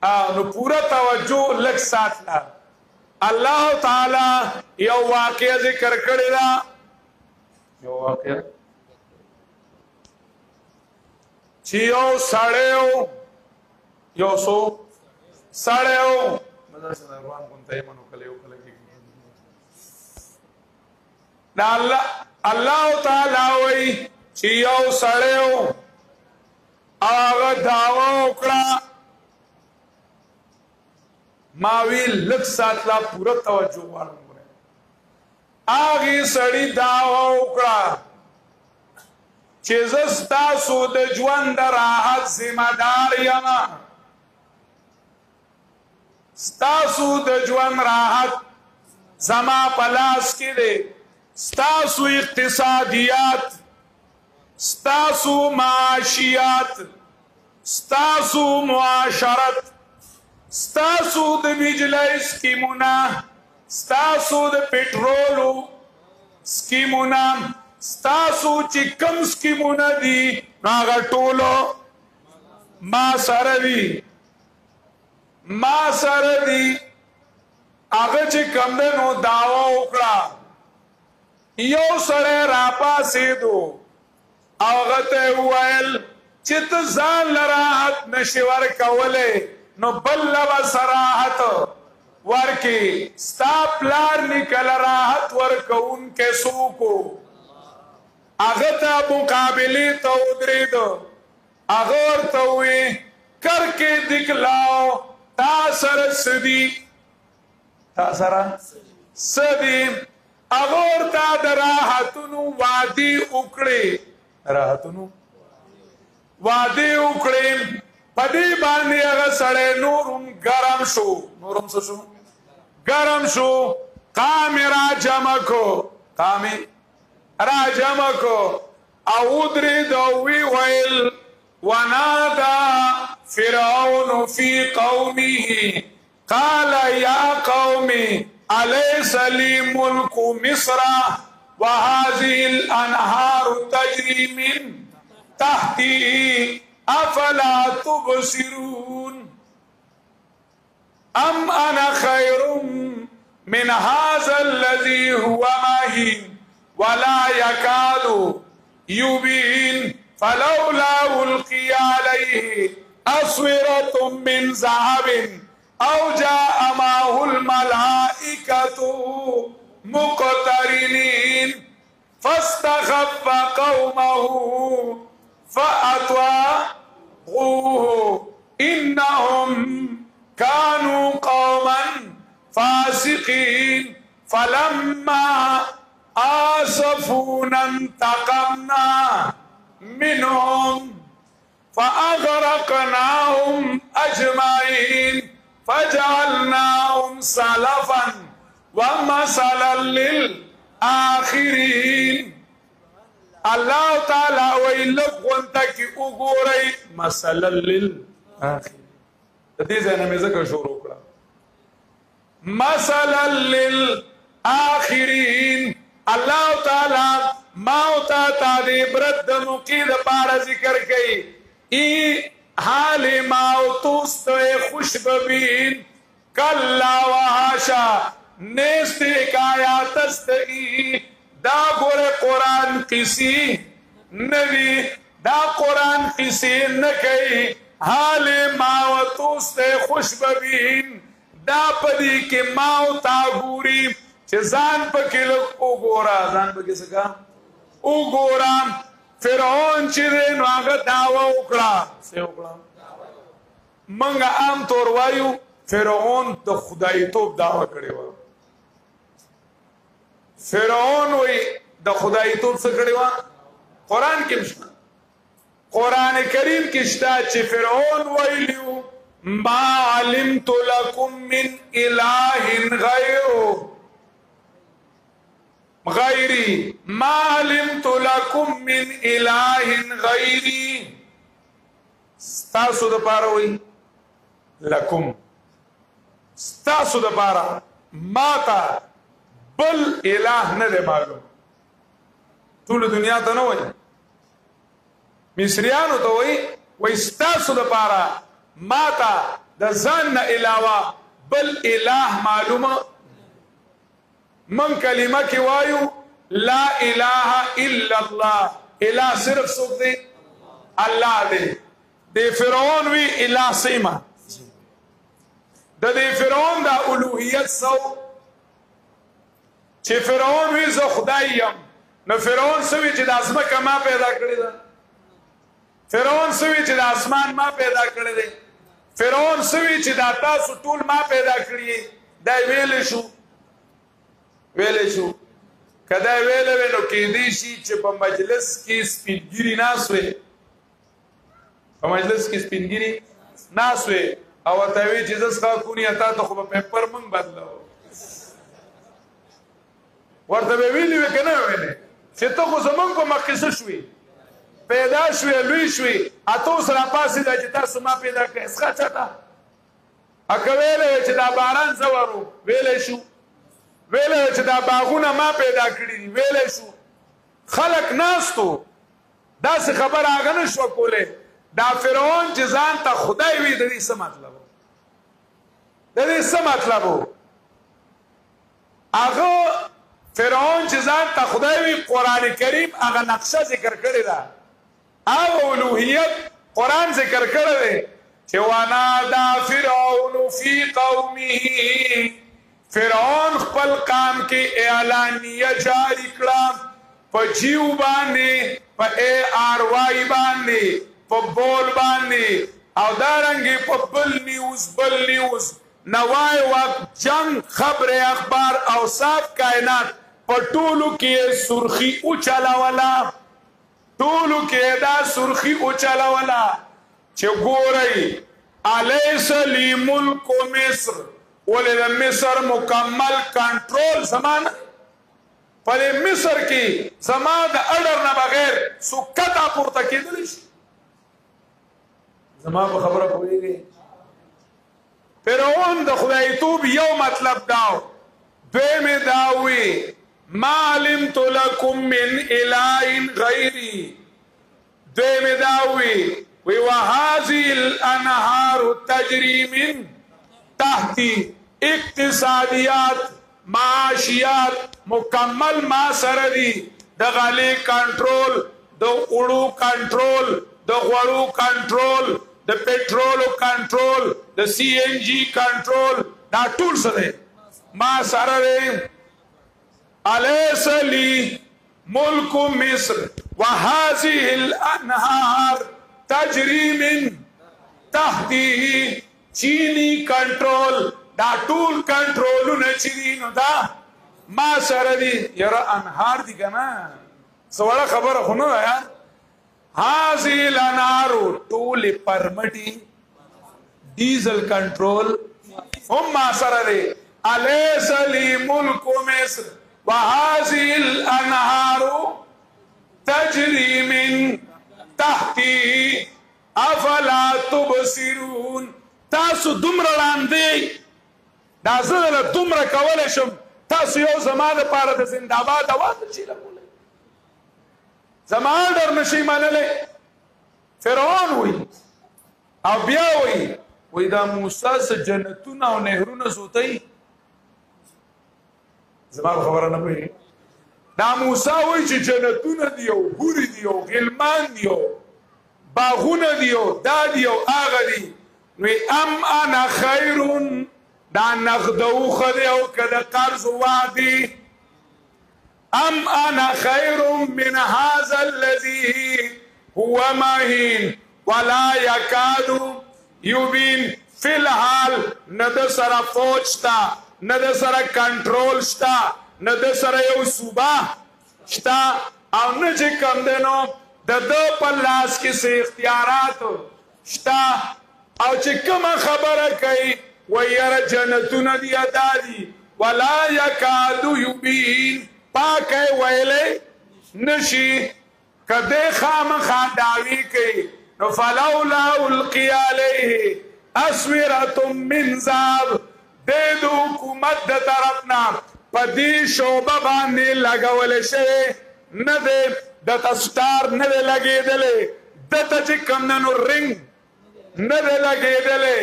ده نو پوره توجه لږ سات لا الله تعالی یو واقعه ذکر کړی دا یو واقعه چې یو سړی یو سړی دا الله تعالی وایي چې یو سړی هغه دعوه وکړه ما ویل لږ سات لا پوره توجه غواړم هغې سړي دعوه وکړه چې زه ستاسو د ژوند د راحت ذمه دار یم ستاسو د ژوند راحت زما په لاس کې دی ستاسو اقتصادیات ستاسو معاشیات ستاسو معاشرت ستاسو د بجلی سکیمونه ستاسو د پټرولو سکیمونه ستاسو چې کم سکیمونه دي هغه ټولو ما سره دي هغه چې کم دی نو دعوه وکړه یو سړی راپاڅېدو هغه ته وویل چې ته ځان له راحت نشې ورکولی نو بل له به راحت ورکې ستا پلار نیکه له راحت ورکوونکی څوک و هغه ته مقابلې ته ودرېده هغه ورته وویل کرکې دکلاو تا سره څه دي تا سره څه دي هغه ورته د راحتونو وعدې وکړې په دې باندې هغه سړی نورم ګرم شو ګرم شو قام را جمع کو او ودرېد او ویل ونادى فرعون في قومه قال يا قوم أليس لي ملك مصر وهذه الأنهار تجري من تحتي أفلا تبصرون أم أنا خير من هذا الذي هو مهين ولا يكاد يبين فلولا ألقي عليه أسورة من ذهب أو جاء معه الملائكة مقترنين فاستخف قومه فأطاعوه إنهم كانوا قوما فاسقين فلما آسفونا انتقمنا منهم فأغرقناهم أجمعين فجعلناهم سلفا ومثلا للآخرين الله تعالى ويلقون تكي أغوري مثلا للآخرين دې ځای نه مې ذکر شروع کړه مثلا للآخرين الله تعالی ما او تا د عبرت د موقع د پاره ذکر کوي ای حال ما او توست خوش ببین کلا وحاشا نیست حکایات استئی دا گور قرآن کسی نوی دا قرآن کسی نکی حال ما او توست خوش ببین دا پدی که ما او تا گوری چې ځان پکې لږ وګوره ځان پکې څه کا وګوره فرعون چې دی نو هغه دعوه وکړه څه وکړه موږ عام طور وایو فرعون د خدایتوب دعوه کړې وه فرعون وایي د خدایتوب څه کړې وه قرآن کې شته قرآن کریم کې شته چې فرعون ویلي ما علمت لكم من اله غیره غیری ما علمت لکم من اله غیری ستاسو د پاره وي لکم ستاسو د پاره ماتا بل اله نه دی معلوم ټول دنیا ته نه وایي مصریانو ته وایي ستاسو د پاره ماتا د ځان نه علاوه بل اله معلومه من کلمه کې وایو لا اله الا الله اله صرف څوک دی الله دی د فرعون وی اله سیما د فرعون د الوهیت سو چې فرعون وی زه خدای یم نو فرعون سوي چې د ازمکه ما پیدا کړی ده فرعون سوي چې د اسمان ما پیدا کړی دی فرعون سوي چې دا تاسو ټول ما پیدا کړی دا ویلې شو کدا ویلې نو کې دي شي چې په مجلس کې سپینګری ناسوي په مجلس کې سپینګری ناسوي او ته وی چې زسخه کونی اتا ته خو په پیپر من بدلو ورته ویلې وکنه ویلې چې ته خو زمون په مخکې شوي پیدا شوي لوی شوي اته سره پاسې د چې تاسو ما پیدا کړې څه چاته اګه ویلې چې دا باران زورو ویلې شو ویلې چې دا باغونه ما پیدا کړی دي ویلې شو خلق ناستو دا څه خبر هغه نشو کوله دا فرعون چې ځان ته خدای وی د دې څه مطلب د دې څه مطلب هغه فرعون چې ځان ته خدای وی قران کریم هغه نقشه ذکر کړی دا او الوهیت قران ذکر کړی دی چې وانا دا فرعون فی قومه فرعون خپل قام کې اعلانیه جاری کړه په جیو باندې په ای آر وائی باندې په بول باندې او دارنګي په بل نیوز نوای وخت جنگ خبر اخبار او صاف کائنات په ټولو کې سرخی او چلاولا ټولو کې دا سرخی او چلاولا چې ګورئ الیس لی ملک مصر ولې مصر مکمل کنټرول زمانه پر مصر کې زما د اډر نه بغیر سکتا پورته کېدل شي زما په خبره پوهیږي فرعون د خدای توب یو مطلب داو دوی داوي ما علمت لكم من اله غیری دوی داوي وی وهذه الانهار تجري من تحتی اقتصادیات معاشیات مکمل ما سره دي د غالي کنټرول د اړو کنټرول د غوړو کنټرول د پټرولو کنټرول د سی ان جی کنټرول دا ټول سره ما سره دي الیس لی ملک مصر وهذه الانهار تجري من تحته چینی کنټرول دا ټول کنټرولونه چې دي نو دا ما سره دي یاره انهار دي کنه سوال خبره خو نه یار هذه الانهار ټول پرمټي ډیزل کنټرول هم ما سره دي الیس لی ملک مصر وهذه الانهار تجري من تحته افلا تبصرون تاسو دومره لاندې دا زه دومره کولای شم تاسو یو زمانه پاره د زنده‌باد اواز چی لګولای زمانه در نشي منلې فرعون وی او بیا وی دا موسی س جنتونه او نهرونه سوتای زمانه خبره نه وی دا موسی وی چې جنتونه دی او ګوري دی او غلمان دی او باغونه دی او دا دی او هغه دی وی ام انا خیرون دا نغدو خدی او کده قرض وادی ام انا خیر من هذا الذي هو مهين ولا يكاد يبين فی الحال ند سر فوج شتا ند سر کنټرول شتا ند سر یو صوبه شتا او نه چې کم دنو د دو پلاس کې سه اختیارات شتا او چې کومه خبره کوي وير جنتون دي ادادي ولا يكاد يبين پاکی ویلی نشی کده خامخا دعوی کئی نو فلولا القی علیه اسورة من ذهب دے دو حکومت دا طرفنا پا دی شعبہ باندے لگول شے ندے دتا سٹار ندے لگے دلے دتا چکم ننو رنگ ندے لگے دلے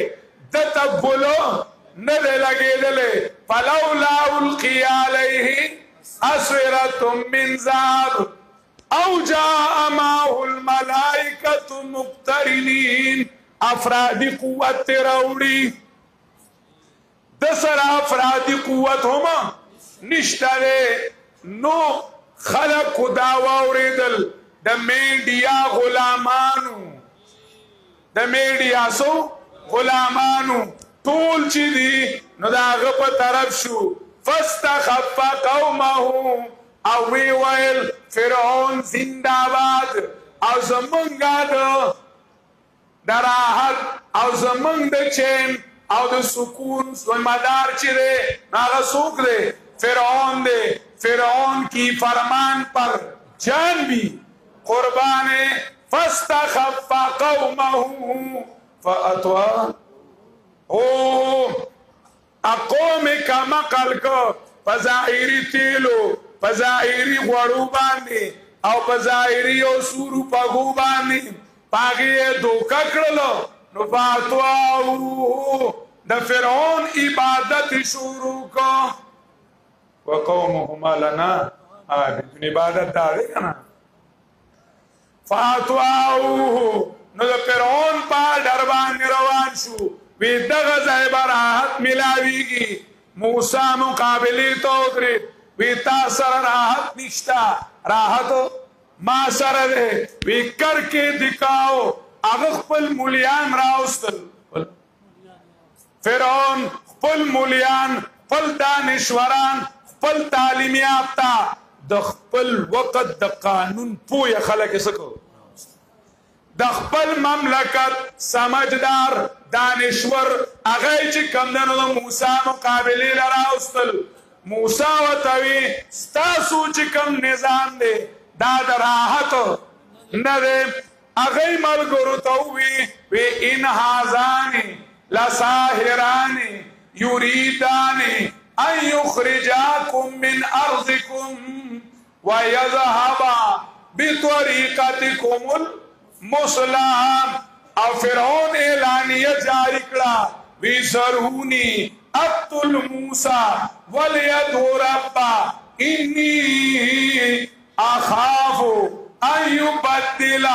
دتا بلو ندے لگے دلے فلولا القی علیہ اسورة من ذهب او جاء معه الملائکة مقترنین افرادی قوت تراوڑی دسر افرادی قوت ہما نشتا دے نو خلق داواوری دل دا میڈیا غلامانو دا میڈیا سو غلامانو طول چی دی نو دا غپ طرف شو فاستخف قومه او وی ویل فرعون زنداباد او زمونگا دا راحت او زمونگ دا چین او دا سکون مدار چی دے ناغا سوک دے فرعون کی فرمان پر جان بھی قربان فاستخف قومه فاتوا اقوم کا مقل کو پزائری تیلو پزائری غوڑو باندی او پزائری او سورو پگو باندی پاگی دوکا کرلو نو فاتواو دا فرعون عبادت شروع کو وقومهما لنا آبدون عبادت داڑے کنا فاتواو نو دا فرعون پا دربان روان شو وی دغز عبراحت ملاویگی موسیٰ مقابلی توقرید وی تا سر راحت نشتا راحت ما سر دے وی کر کے دکھاؤ اغخ پل مولیان راوستل فرعون پل مولیان پل دانشوران پل تعلیم یافتہ دخ پل وقت د قانون پویا خلق سکو دخپل مملکت سمجدار دانشور اغای چی کم دنو دا موسیٰ مقابلی لراوستل موسیٰ و توی ستاسو چی کم نظام دے داد راحت ندے اغای ملگرو توی وی ان حازانی لساہرانی یریدانی ان یخرجاکم من ارضکم ویذہبا بطریقتکم مسلم او فرعون اعلانیہ جاری کڑا وی ضرونی اقتل موسیٰ ولیدو ربا انی اخافو ان یبدل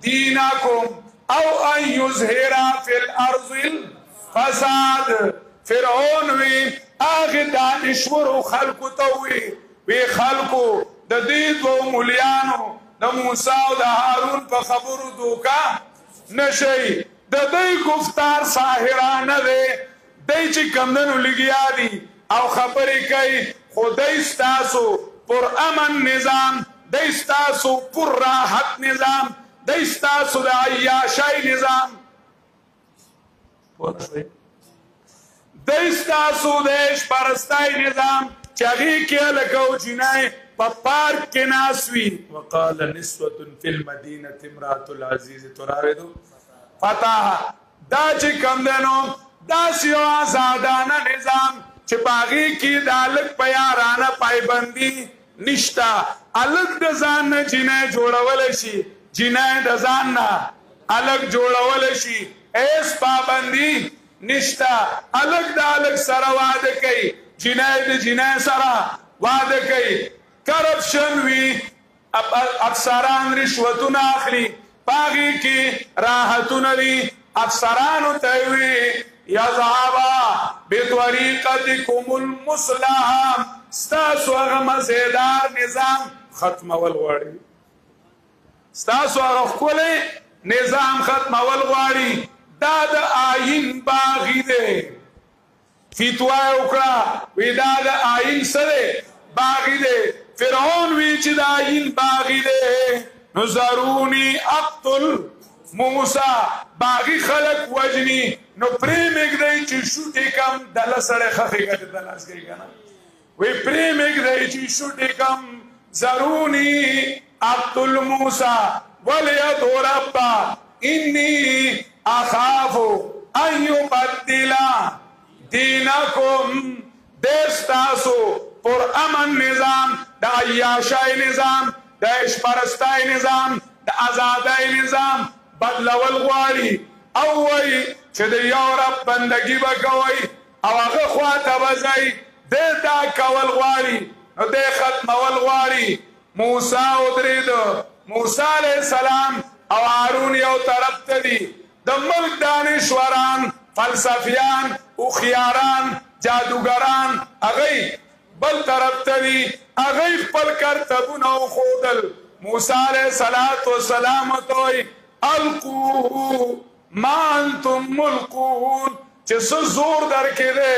دینکم او ان یظہرا فی الارض الفساد فرعون وی آغی دانشور خلقو توی وی خلقو ددید و ملیانو دا موسیٰ و دا حارون پا خبر دوکا نشئی دا دی گفتار ساہرانہ دے دی چی کمدنو لگیا دی او خبری کئی خودی ستاسو پر امن نظام دی ستاسو پر راحت نظام دی ستاسو دا عیاشای نظام دی ستاسو دیش پرستای نظام چاگی کیا لکو جنائی پارک کے ناسوی وقال نسوة فی المدینة امرات العزیز تراردو فتح دا چی کم دنو دا سیو آزادانا نظام چی باغی کی دا الگ پیارانا پائیبندی نشتا الگ دزان نا جنہ جوڑولشی جنہ دزان نا الگ جوڑولشی ایس پابندی نشتا الگ دا الگ سر وعد کئی جنہ دا جنہ سر وعد کئی کرپشن وی افسران رشوتون آخلی پاگی کی راحتون دی افسرانو تیوی یذعبا بطریقتکم المسلحم ستاسو اغا مزیدار نظام ختم والغواری ستاسو اغا خکولی نظام ختم والغواری داد آئین باغی دے فتوائے اکڑا وی داد آئین سدے باغی دے فرعون ویچ دا آئین باغی دے نظرونی اقتل موسیٰ باغی خلق وجنی نو پریم اگدائی چی شوٹی کم دل سڑے خخی گا دلاس گئی گا نا وی پریمک دی چی شوٹکم ضرونی اقتل موسیٰ ولیدو ربا انی اخافو ان یبدلا دینکم دیستاسو پر امن نظام دا عیاشای نظام دا اشپرستای نظام دا ازادای نظام بدلول غواړي او وای چې د یو رب بندگی وکوي او هغه خواته وځي د دا کول غواړي نو د ختمول غواړي موسی ودرید موسی علیہ السلام او هارون یو طرف ته دي د ملک دانشوران فلسفیان او خياران جادوګران هغه بل طرف ته دي هغه خپل کرتبونه خودل موسی علیہ السلام ته القو ما انتم ملقون چې څه زور درکې دی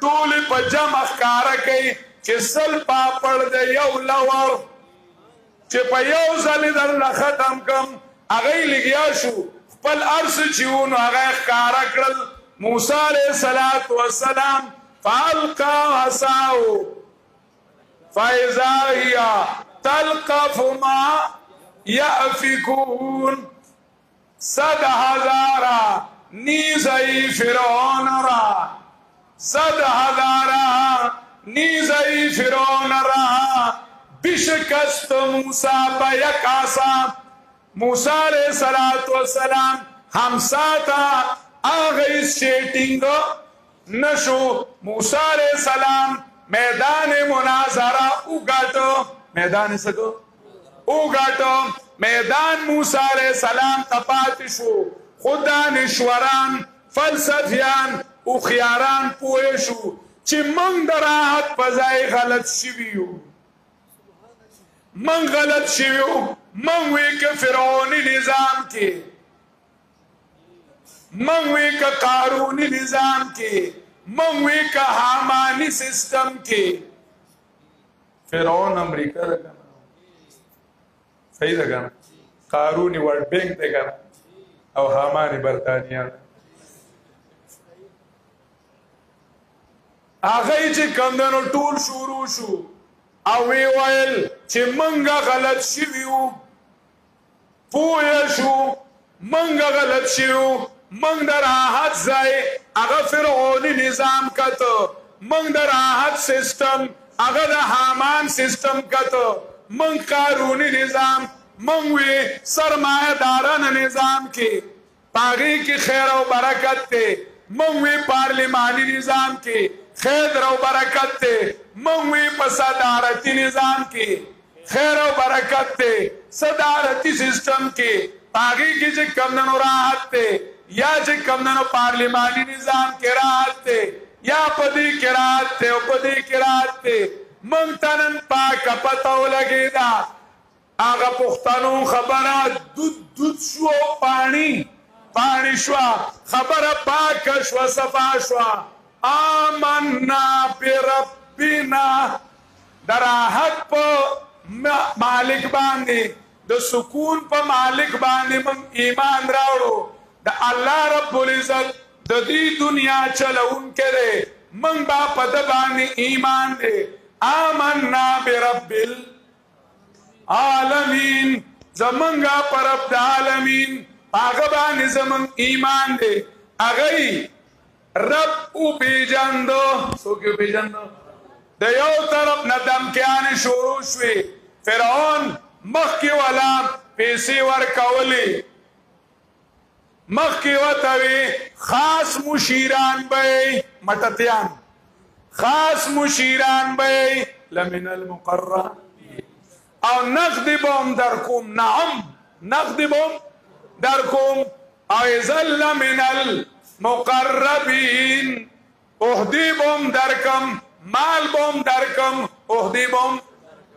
ټول په جمع ښکاره کوي چې سل پاپړ دی یو لور چې په یو ځل درله ختم کم هغه لګیا شو خپل ارس چې و نو هغه ښکاره کړل موسی علیه السلام فالقا عصاه فاذا هي تلقف ما یأفکون 100,000 نیزه فرعون را 100,000 نیزه فرعون را بشکست موسی په یک آسا موسی علیہ السلام همساتا آغی شیٹنگ نشو موسی علیہ السلام میدان مناظرہ اگاٹو میدان سکو اگاٹو میدان موسی علیہ السلام تپات شو خود دانشوران فلسفیان او خیاران پوه شو چې من در راحت پزای غلط شویو من غلط شویو من وی که فرعونی نظام کې من وی که قارونی نظام کې من وی که حامانی سسٹم کې فرعون امریکا ده کنه صحیح ده کنه قارونی ورلد بینک ده کنه او حامانی برطانیه هغه چې کمدنو ټول شروع شو او وی ویل چې منګه غلط شویو پوه شو منګه غلط شویو منګ د راحت ځای هغه فرعوني نظام کته منګ د راحت سیستم هغه د حامان سیستم کته منګ قاروني نظام منګ وی سرمایه دارانه نظام کې پاغي کې خیر او برکت ته منګ وی پارلیماني نظام کې خیر او برکت ته منګ وی په صدارتي نظام کې خیر او برکت ته صدارتي سیستم کې پاغي کې چې کمنو راحت ته یا چې کمنو پارلیماني نظام کې راحت ته یا پدې کې راحت ته او پدې کې راحت ته منګ تنن پاک پتو لګیدا هغه پښتنو خبره دود شو پانی شو خبره پاک شو صفا شو آمنا بربنا دراحت په مالک باندې د سکون په مالک باندې من ایمان راوړو د الله رب العزت د دې دنیا چلون کړي من با په د باندې ایمان دې آمنا برب العالمین زمنګا پر رب العالمین هغه باندې زمن ایمان دې هغه رب او پیجندو سو کې پیجندو د یو طرف نه دمکیان شروع شوي فرعون مخکی والا پیسې ورکولې مخکی وتوي خاص مشیران به مټتیان خاص مشیران به لمن المقرر او نقد بوم درکم نعم نقد بوم درکم او ذل من المقربین اهدی بوم درکم مال بوم درکم اهدی بوم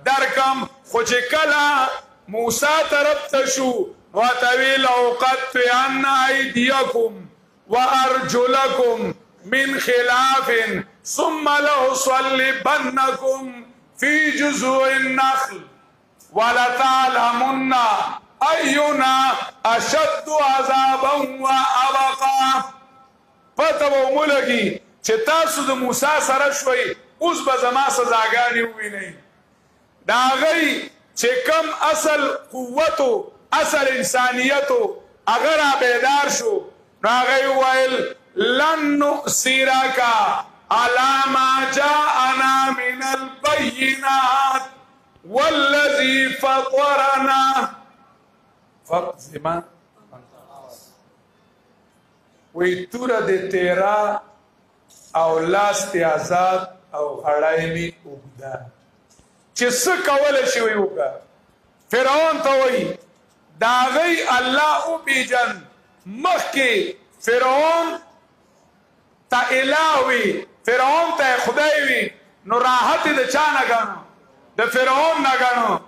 درکم خو چې کله موسی طرف ته شو وتوی لو قطعن ایدیکم وارجلکم من خلاف ثم لأصلبنکم فی جذوع النخل ولتعلمن اینا اشد عذابا وابقا پته مولګي چې تاسو د موسی سره شوي اوس به زما سزاګانې ووینئ د هغوی چې کم اصل قوتو اصل انسانیتو هغه را بیدار شو نو هغوی وویل لن نؤثرک علی ما جاءنا من البینات والذی فطرنا فاقض ما وی توره د تیرا او لاس تی آزاد او غړای می اوږده چې څه کولی شي وی وکړه فرعون ته وایي د هغوی الله وپېژن مخکې فرعون ته اله وي فرعون ته خدای وي نو راحت د چا نه ګڼو د فرعون نه ګڼو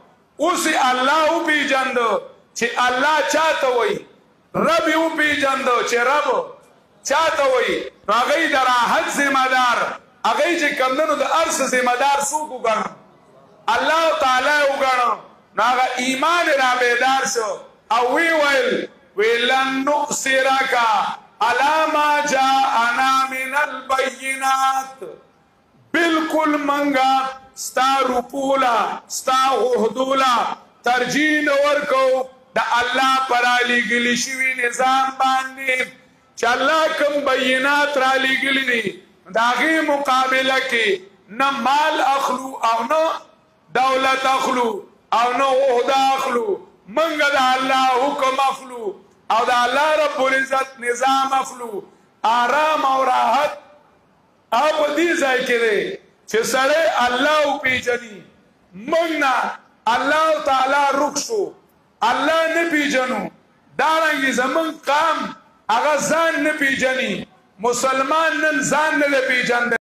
اوس یې الله وپېژندو چې الله چا ته وایي رب یې وپېژندو چې رب چا ته وایي نو هغوی د راحت ذمه دار هغوی چې کمدنو د هر څه ذمه دار څوک وګڼو الله تعالی وګڼو نو هغه ایمان را بیدار شو او وی ویل وی لن نؤثرک علی ما جاءنا من البینات بالکل منګه ستا روپولا ستا غوښدولا ترجیح نه ورکو د الله په رالیږلي شوي نظام باندې چې الله کوم بینات رالیږلي دي د هغې مقابله کې نه مال اخلو او نه دولت اخلو او نه عہده اخلو منګه د الله حکم اخلو او د الله رب العزت نظام اخلو آرام او راحت او په دې ځای کې دی چې سړی الله وپېژني موږ نه الله تعالی رخ شو الله نه پېژنو دارنګې زموږ قام هغه ځان نه پېژني مسلمان نن ځان نه دی پېژندلی